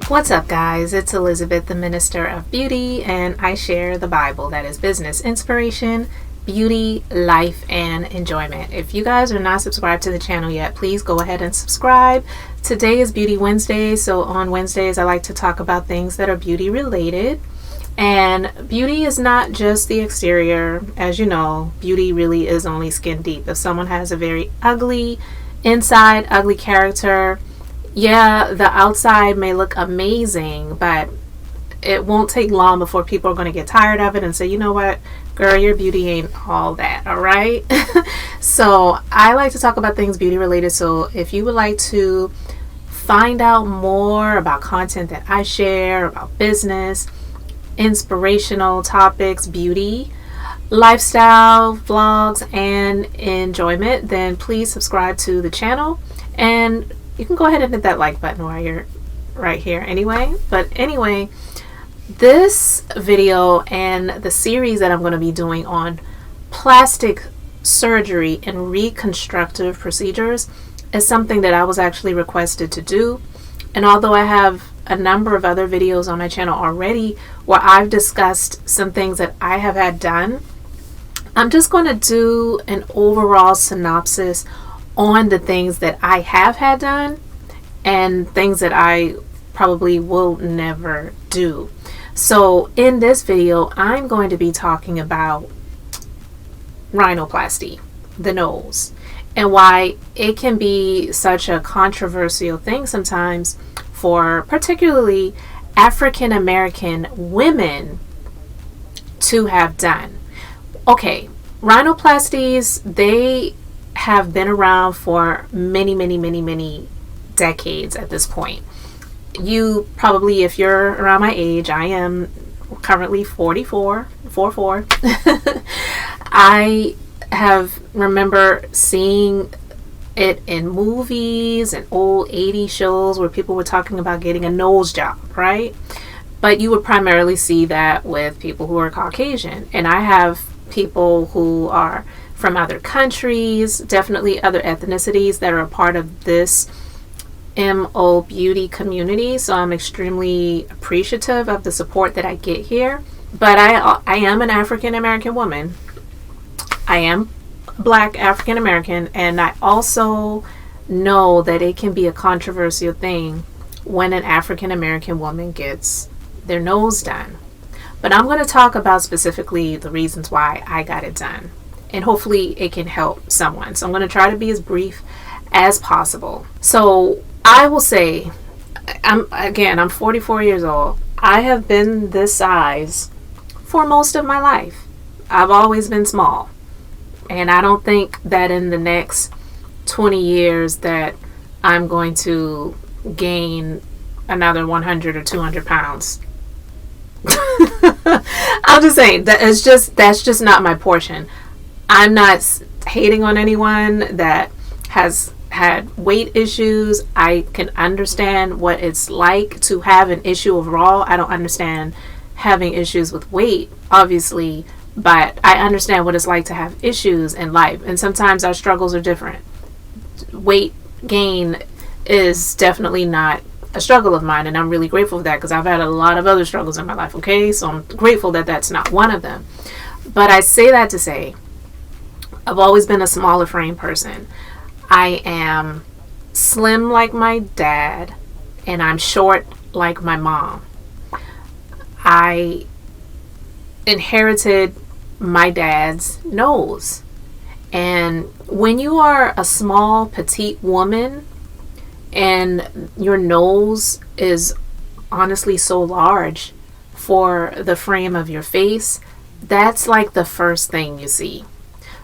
What's up, guys? It's Elizabeth, the Minister of Beauty, and I share the Bible, that is business, inspiration, beauty, life, and enjoyment. If you guys are not subscribed to the channel yet, please go ahead and subscribe. Today is Beauty Wednesday, so on Wednesdays I like to talk about things that are beauty related. And beauty is not just the exterior. As you know, beauty really is only skin deep. If someone has a very ugly inside, ugly character, yeah, the outside may look amazing, but it won't take long before people are going to get tired of it and say, you know what, girl, your beauty ain't all that, all right? So I like to talk about things beauty related. So if you would like to find out more about content that I share, about business, inspirational topics, beauty, lifestyle, vlogs, and enjoyment, then please subscribe to the channel. And you can go ahead and hit that like button while you're right here anyway. But anyway, this video and the series that I'm going to be doing on plastic surgery and reconstructive procedures is something that I was actually requested to do. And although I have a number of other videos on my channel already where I've discussed some things that I have had done, I'm just going to do an overall synopsis on the things that I have had done and things that I probably will never do. So in this video, I'm going to be talking about rhinoplasty, the nose, and why it can be such a controversial thing sometimes for particularly African American women to have done. Okay, rhinoplasties, they have been around for many decades at this point. You probably, if you're around my age, I am currently 44. I remember seeing it in movies and old 80s shows where people were talking about getting a nose job, right? But you would primarily see that with people who are Caucasian. And I have people who are from other countries, definitely other ethnicities that are a part of this MO beauty community. So I'm extremely appreciative of the support that I get here. But I am an African American woman. I am Black African American, and I also know that it can be a controversial thing when an African American woman gets their nose done. But I'm going to talk about specifically the reasons why I got it done, and hopefully it can help someone. So I'm going to try to be as brief as possible. So I will say, I'm 44 years old. I have been this size for most of my life. I've always been small. And I don't think that in the next 20 years that I'm going to gain another 100 or 200 pounds. I'm just saying that's just not my portion. I'm not hating on anyone that has had weight issues. I can understand what it's like to have an issue overall. I don't understand having issues with weight, obviously, but I understand what it's like to have issues in life. And sometimes our struggles are different. Weight gain is definitely not a struggle of mine, and I'm really grateful for that because I've had a lot of other struggles in my life, okay? So I'm grateful that that's not one of them. But I say that to say, I've always been a smaller frame person. I am slim like my dad, and I'm short like my mom. I inherited my dad's nose. And when you are a small, petite woman and your nose is honestly so large for the frame of your face, that's like the first thing you see.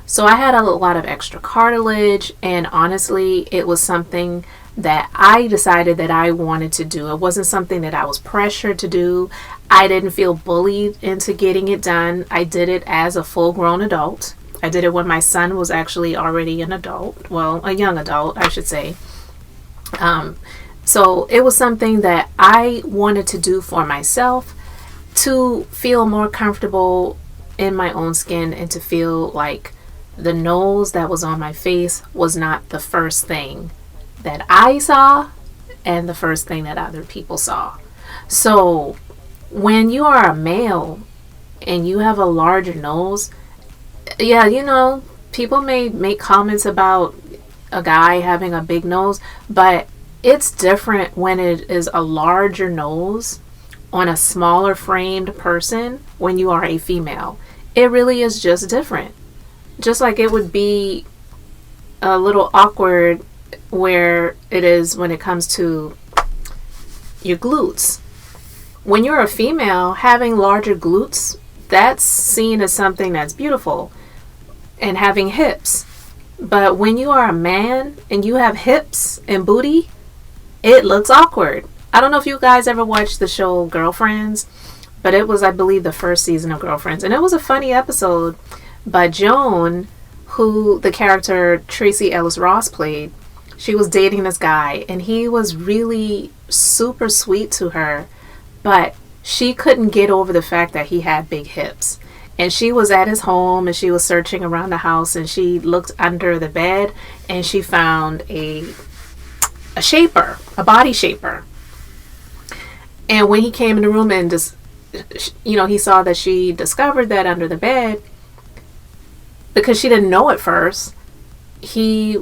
So I had a lot of extra cartilage, and honestly, it was something that I decided that I wanted to do. It wasn't something that I was pressured to do. I didn't feel bullied into getting it done. I did it as a full-grown adult. I did it when my son was actually already an adult. Well, a young adult, I should say. So it was something that I wanted to do for myself to feel more comfortable in my own skin and to feel like the nose that was on my face was not the first thing that I saw and the first thing that other people saw. So when you are a male and you have a larger nose, yeah, people may make comments about a guy having a big nose, but it's different when it is a larger nose on a smaller framed person when you are a female. It really is just different. Just like it would be a little awkward where it is when it comes to your glutes. When you're a female, having larger glutes, that's seen as something that's beautiful, and having hips. But when you are a man and you have hips and booty, it looks awkward. I don't know if you guys ever watched the show Girlfriends, but it was, I believe, the first season of Girlfriends. And it was a funny episode. But Joan, who the character Tracy Ellis Ross played, she was dating this guy, and he was really super sweet to her, but she couldn't get over the fact that he had big hips. And she was at his home, and she was searching around the house, and she looked under the bed, and she found a shaper, a body shaper. And when he came in the room and just, he saw that she discovered that under the bed, because she didn't know at first, he,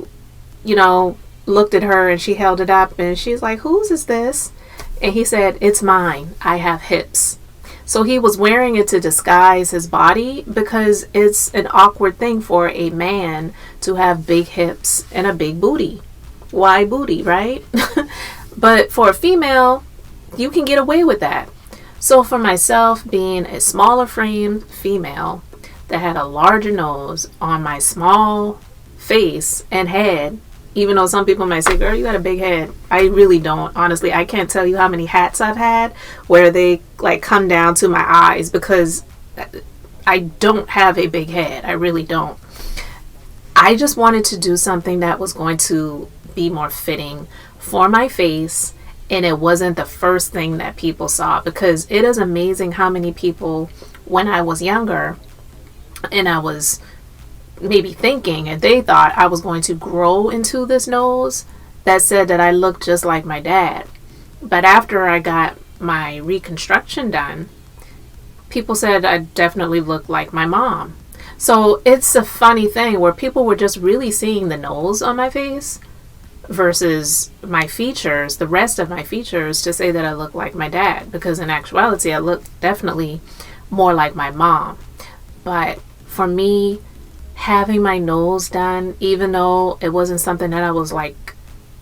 looked at her and she held it up and she's like, "Whose is this?" And he said, "It's mine. I have hips." So he was wearing it to disguise his body, because it's an awkward thing for a man to have big hips and a big booty. Why booty, right? But for a female, you can get away with that. So for myself, being a smaller framed female that had a larger nose on my small face and head, even though some people might say, "Girl, you got a big head," I really don't. Honestly, I can't tell you how many hats I've had where they like come down to my eyes, because I don't have a big head. I really don't. I just wanted to do something that was going to be more fitting for my face, and it wasn't the first thing that people saw, because it is amazing how many people, when I was younger and I was maybe thinking, and they thought I was going to grow into this nose, that said that I looked just like my dad. But after I got my reconstruction done, people said I definitely looked like my mom. So it's a funny thing where people were just really seeing the nose on my face versus my features, the rest of my features, to say that I look like my dad, because in actuality I look definitely more like my mom. But for me, having my nose done, even though it wasn't something that I was like,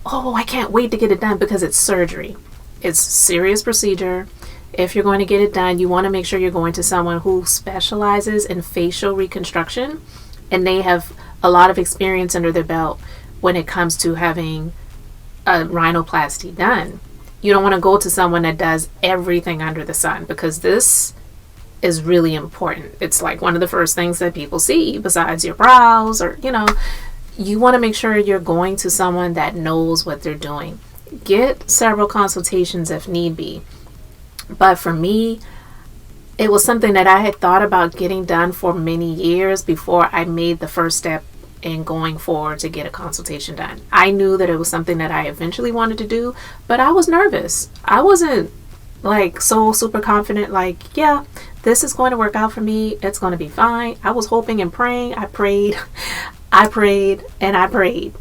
"Oh, I can't wait to get it done," because it's surgery. It's a serious procedure. If you're going to get it done, you want to make sure you're going to someone who specializes in facial reconstruction, and they have a lot of experience under their belt when it comes to having a rhinoplasty done. You don't want to go to someone that does everything under the sun, because this is really important. It's like one of the first things that people see besides your brows, or you want to make sure you're going to someone that knows what they're doing. Get several consultations if need be. But for me, it was something that I had thought about getting done for many years before I made the first step in going forward to get a consultation done. I knew that it was something that I eventually wanted to do, but I was nervous. I wasn't like so super confident, like, yeah, this is going to work out for me. It's going to be fine. I was hoping and praying. I prayed, and I prayed.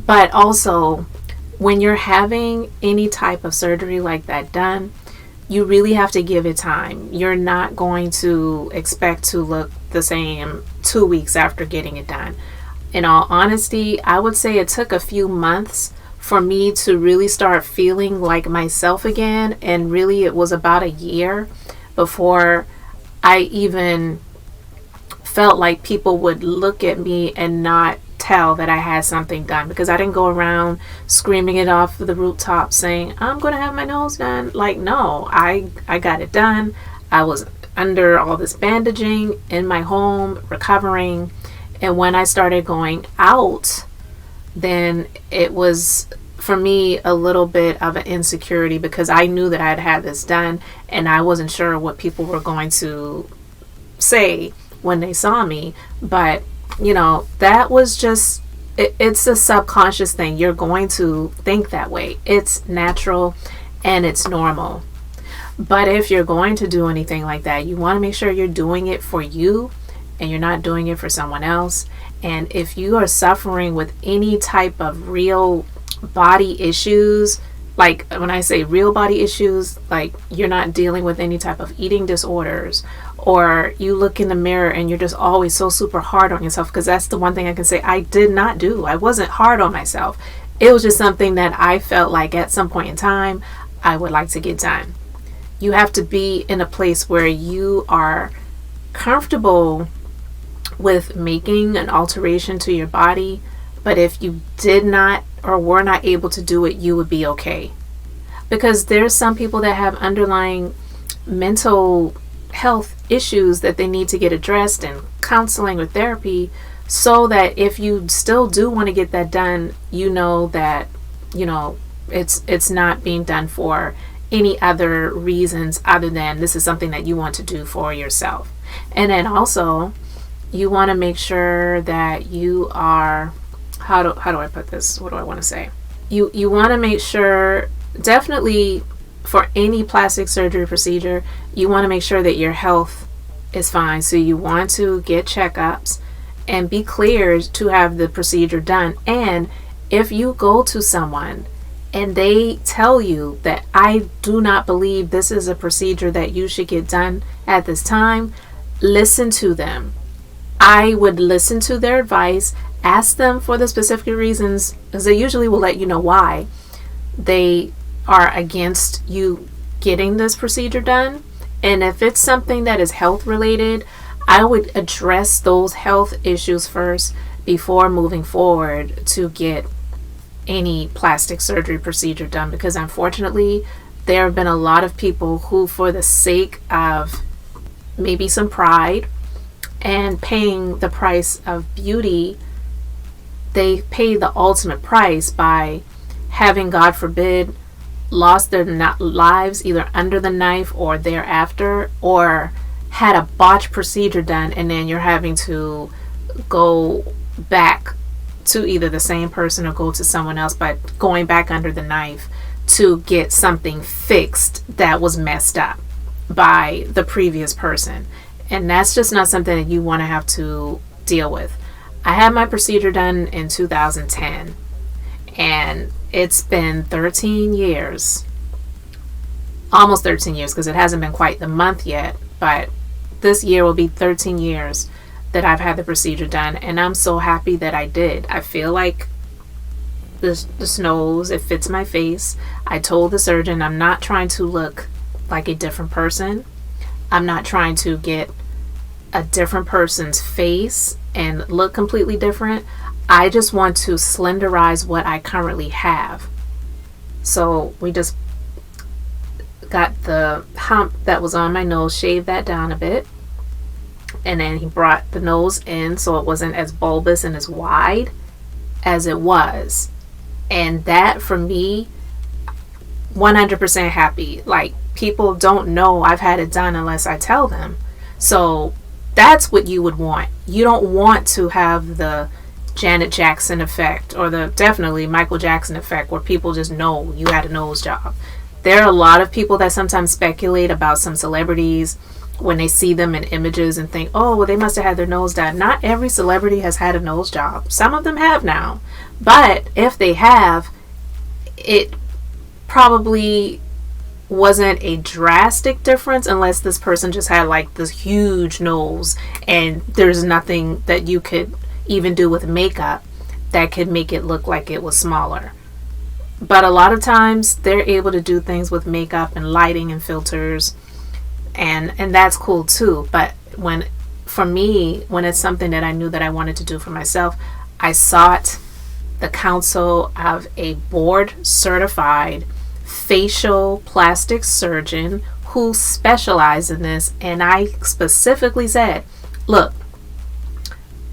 But also, when you're having any type of surgery like that done, you really have to give it time. You're not going to expect to look the same 2 weeks after getting it done. In all honesty, I would say it took a few months for me to really start feeling like myself again. And really, it was about a year before I even felt like people would look at me and not tell that I had something done, because I didn't go around screaming it off the rooftop saying, "I'm going to have my nose done." Like, no, I got it done. I was under all this bandaging in my home, recovering. And when I started going out, then it was, for me, a little bit of an insecurity, because I knew that I had had this done, and I wasn't sure what people were going to say when they saw me. But that was just, it's a subconscious thing. You're going to think that way. It's natural and it's normal. But if you're going to do anything like that, you want to make sure you're doing it for you and you're not doing it for someone else. And if you are suffering with any type of real body issues, like when I say real body issues, like you're not dealing with any type of eating disorders, or you look in the mirror and you're just always so super hard on yourself, because that's the one thing I can say I did not do. I wasn't hard on myself. It was just something that I felt like at some point in time I would like to get done. You have to be in a place where you are comfortable with making an alteration to your body, but if you did not or were not able to do it, you would be okay. Because there's some people that have underlying mental health issues that they need to get addressed in counseling or therapy, so that if you still do want to get that done, you know that, you know, it's not being done for any other reasons other than this is something that you want to do for yourself. And then also you want to make sure that you are, how do I put this? What do I want to say? You want to make sure, definitely for any plastic surgery procedure, you want to make sure that your health is fine. So you want to get checkups and be cleared to have the procedure done. And if you go to someone and they tell you that I do not believe this is a procedure that you should get done at this time, listen to them. I would listen to their advice, ask them for the specific reasons, because they usually will let you know why they are against you getting this procedure done. And if it's something that is health related, I would address those health issues first before moving forward to get any plastic surgery procedure done, because unfortunately there have been a lot of people who, for the sake of maybe some pride and paying the price of beauty, they pay the ultimate price by having, God forbid, lost their lives either under the knife or thereafter, or had a botched procedure done, and then you're having to go back to either the same person or go to someone else by going back under the knife to get something fixed that was messed up by the previous person. And that's just not something that you want to have to deal with. I had my procedure done in 2010, and it's been 13 years, almost 13 years, because it hasn't been quite the month yet, but this year will be 13 years that I've had the procedure done, and I'm so happy that I did. I feel like this nose, it fits my face. I told the surgeon I'm not trying to look like a different person. I'm not trying to get a different person's face and look completely different. I just want to slenderize what I currently have. So we just got the hump that was on my nose, shaved that down a bit, and then he brought the nose in so it wasn't as bulbous and as wide as it was. And that, for me, 100% happy. Like, people don't know I've had it done unless I tell them. So that's what you would want. You don't want to have the Janet Jackson effect, or the definitely Michael Jackson effect, where people just know you had a nose job. There are a lot of people that sometimes speculate about some celebrities when they see them in images and think, oh, well, they must have had their nose done. Not every celebrity has had a nose job. Some of them have now. But if they have, it probably wasn't a drastic difference, unless this person just had like this huge nose and there's nothing that you could even do with makeup that could make it look like it was smaller. But a lot of times they're able to do things with makeup and lighting and filters, and that's cool too. But for me, when it's something that I knew that I wanted to do for myself, I sought the counsel of a board certified facial plastic surgeon who specialized in this. And I specifically said, look,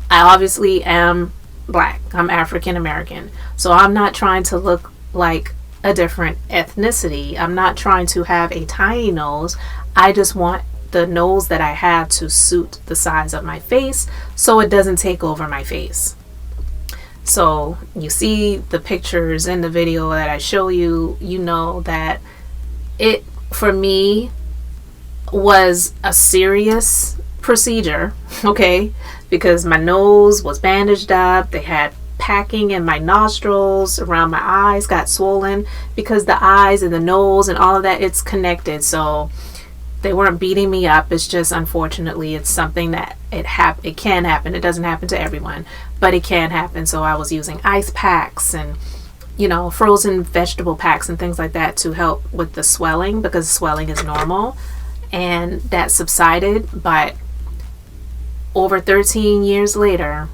I obviously am black. I'm African American. So I'm not trying to look like a different ethnicity. I'm not trying to have a tiny nose. I just want the nose that I have to suit the size of my face so it doesn't take over my face. So you see the pictures in the video that I show you, you know that for me, was a serious procedure, okay? Because my nose was bandaged up. They had packing in my nostrils, around my eyes got swollen, because the eyes and the nose and all of that, it's connected. So they weren't beating me up. It's just, unfortunately, it's something that it can happen. It doesn't happen to everyone, but it can happen. So I was using ice packs and, frozen vegetable packs and things like that to help with the swelling, because swelling is normal, and that subsided. But over 13 years later,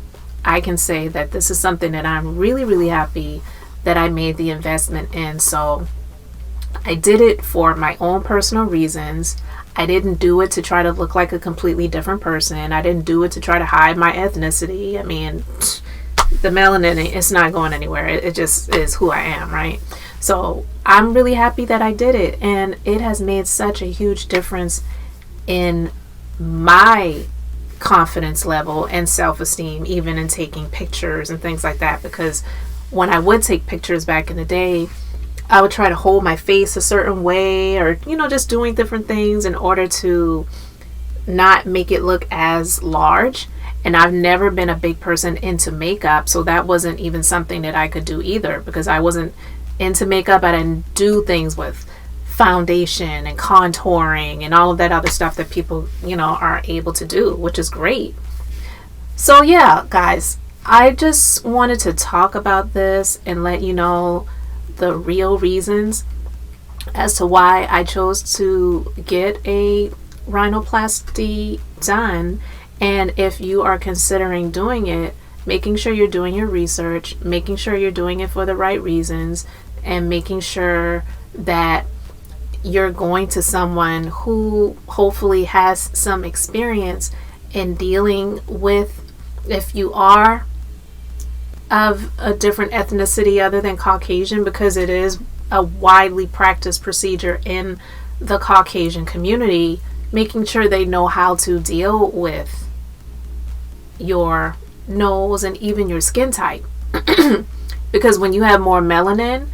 I can say that this is something that I'm really, really happy that I made the investment in. So I did it for my own personal reasons. I didn't do it to try to look like a completely different person. I didn't do it to try to hide my ethnicity. I mean, the melanin, it's not going anywhere. It just is who I am, right? So I'm really happy that I did it, and it has made such a huge difference in my confidence level and self-esteem, even in taking pictures and things like that. Because when I would take pictures back in the day, I would try to hold my face a certain way, or just doing different things in order to not make it look as large. And I've never been a big person into makeup, so that wasn't even something that I could do either, because I wasn't into makeup. I didn't do things with foundation and contouring and all of that other stuff that people are able to do, which is great. So yeah, guys, I just wanted to talk about this and let you know the real reasons as to why I chose to get a rhinoplasty done. And if you are considering doing it, making sure you're doing your research, making sure you're doing it for the right reasons, and making sure that you're going to someone who hopefully has some experience in dealing with, if you are of a different ethnicity other than Caucasian, because it is a widely practiced procedure in the Caucasian community, making sure they know how to deal with your nose and even your skin type. Because when you have more melanin,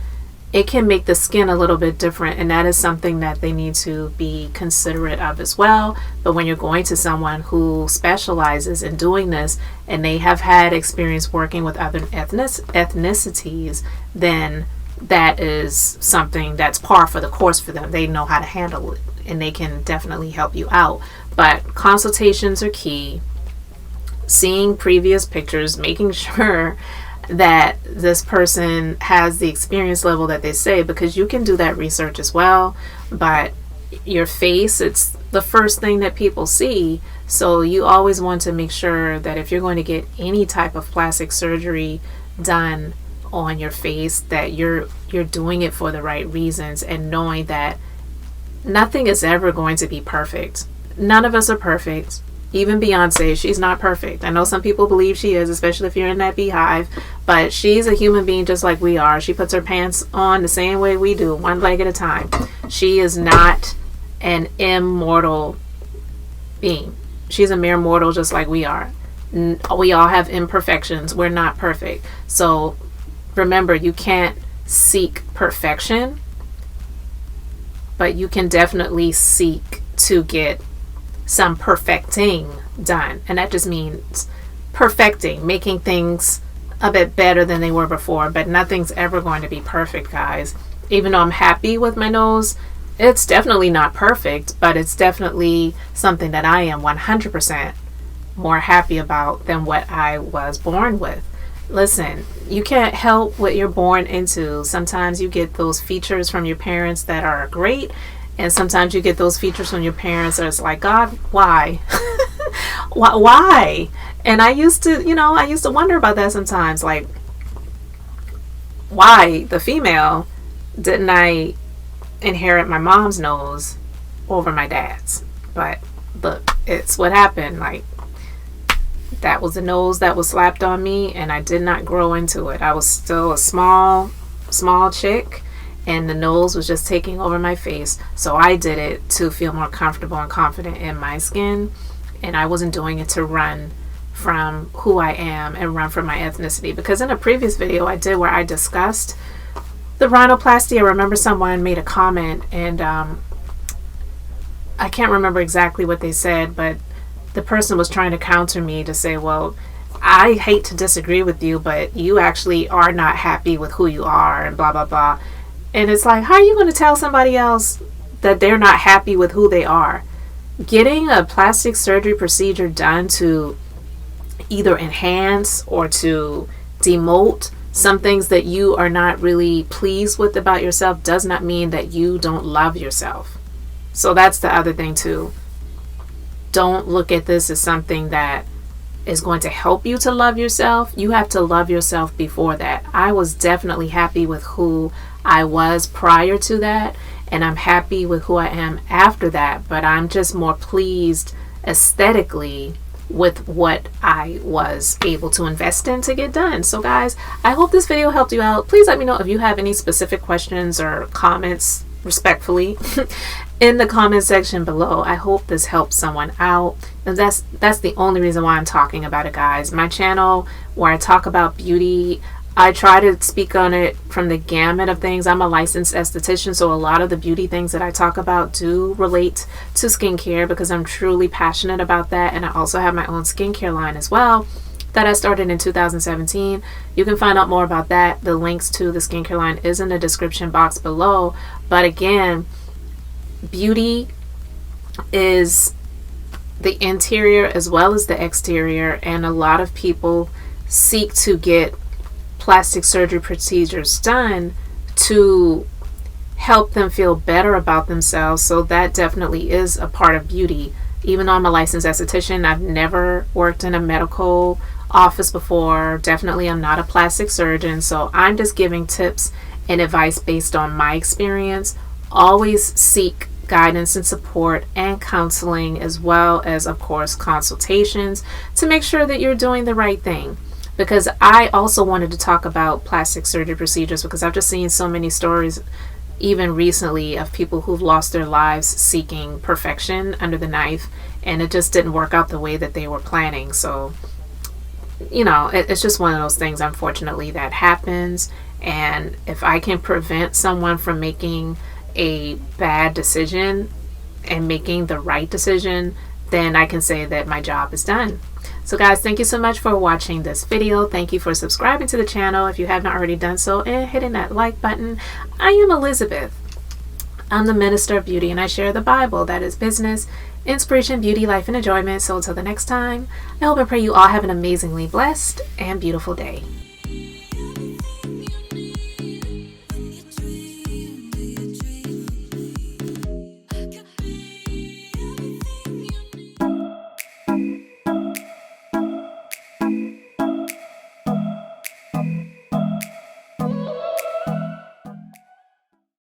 it can make the skin a little bit different, and that is something that they need to be considerate of as well. But when you're going to someone who specializes in doing this, and they have had experience working with other ethnicities, then that is something that's par for the course for them. They know how to handle it, and they can definitely help you out. But consultations are key. Seeing previous pictures, making sure that this person has the experience level that they say, because you can do that research as well. But your face, it's the first thing that people see. So you always want to make sure that if you're going to get any type of plastic surgery done on your face, that you're doing it for the right reasons, and knowing that nothing is ever going to be perfect. None of us are perfect. Even Beyonce, she's not perfect. I know some people believe she is, especially if you're in that beehive, but she's a human being just like we are. She puts her pants on the same way we do, one leg at a time. She is not an immortal being. She's a mere mortal just like we are. We all have imperfections. We're not perfect. So remember, you can't seek perfection, but you can definitely seek to get some perfecting done. And that just means perfecting, making things a bit better than they were before. But nothing's ever going to be perfect, guys. Even though I'm happy with my nose, it's definitely not perfect, but it's definitely something that I am 100% more happy about than what I was born with. Listen, you can't help what you're born into. Sometimes you get those features from your parents that are great, and sometimes you get those features from your parents that it's like, God, why? Why? And I used to wonder about that sometimes, like, why the female didn't I inherit my mom's nose over my dad's? But look, it's what happened. Like, that was the nose that was slapped on me, and I did not grow into it. I was still a small chick, and the nose was just taking over my face. So I did it to feel more comfortable and confident in my skin, and I wasn't doing it to run from who I am and run from my ethnicity. Because in a previous video I did where I discussed the rhinoplasty, I remember someone made a comment, and I can't remember exactly what they said, but the person was trying to counter me to say, well, I hate to disagree with you, but you actually are not happy with who you are and blah, blah, blah. And it's like, how are you going to tell somebody else that they're not happy with who they are? Getting a plastic surgery procedure done to either enhance or to demote some things that you are not really pleased with about yourself does not mean that you don't love yourself. So that's the other thing too. Don't look at this as something that is going to help you to love yourself. You have to love yourself before that. I was definitely happy with who I was prior to that, and I'm happy with who I am after that, but I'm just more pleased aesthetically with what I was able to invest in to get done. So guys, I hope this video helped you out. Please let me know if you have any specific questions or comments, respectfully, in the comment section below. I hope this helps someone out. And that's the only reason why I'm talking about it, guys. My channel where I talk about beauty, I try to speak on it from the gamut of things. I'm a licensed esthetician, so a lot of the beauty things that I talk about do relate to skincare because I'm truly passionate about that. And I also have my own skincare line as well that I started in 2017. You can find out more about that. The links to the skincare line is in the description box below. But again, beauty is the interior as well as the exterior, and a lot of people seek to get plastic surgery procedures done to help them feel better about themselves. So that definitely is a part of beauty. Even though I'm a licensed esthetician, I've never worked in a medical office before. Definitely I'm not a plastic surgeon, so I'm just giving tips and advice based on my experience. Always seek guidance and support and counseling, as well as of course consultations, to make sure that you're doing the right thing. Because I also wanted to talk about plastic surgery procedures because I've just seen so many stories even recently of people who've lost their lives seeking perfection under the knife, and it just didn't work out the way that they were planning. So you know, it's just one of those things, unfortunately, that happens. And if I can prevent someone from making a bad decision and making the right decision, then I can say that my job is done. So guys, thank you so much for watching this video. Thank you for subscribing to the channel if you have not already done so, and hitting that like button. I am Elizabeth. I'm the Minister of Beauty, and I share the Bible, that is business, inspiration, beauty, life, and enjoyment. So until the next time, I hope and pray you all have an amazingly blessed and beautiful day.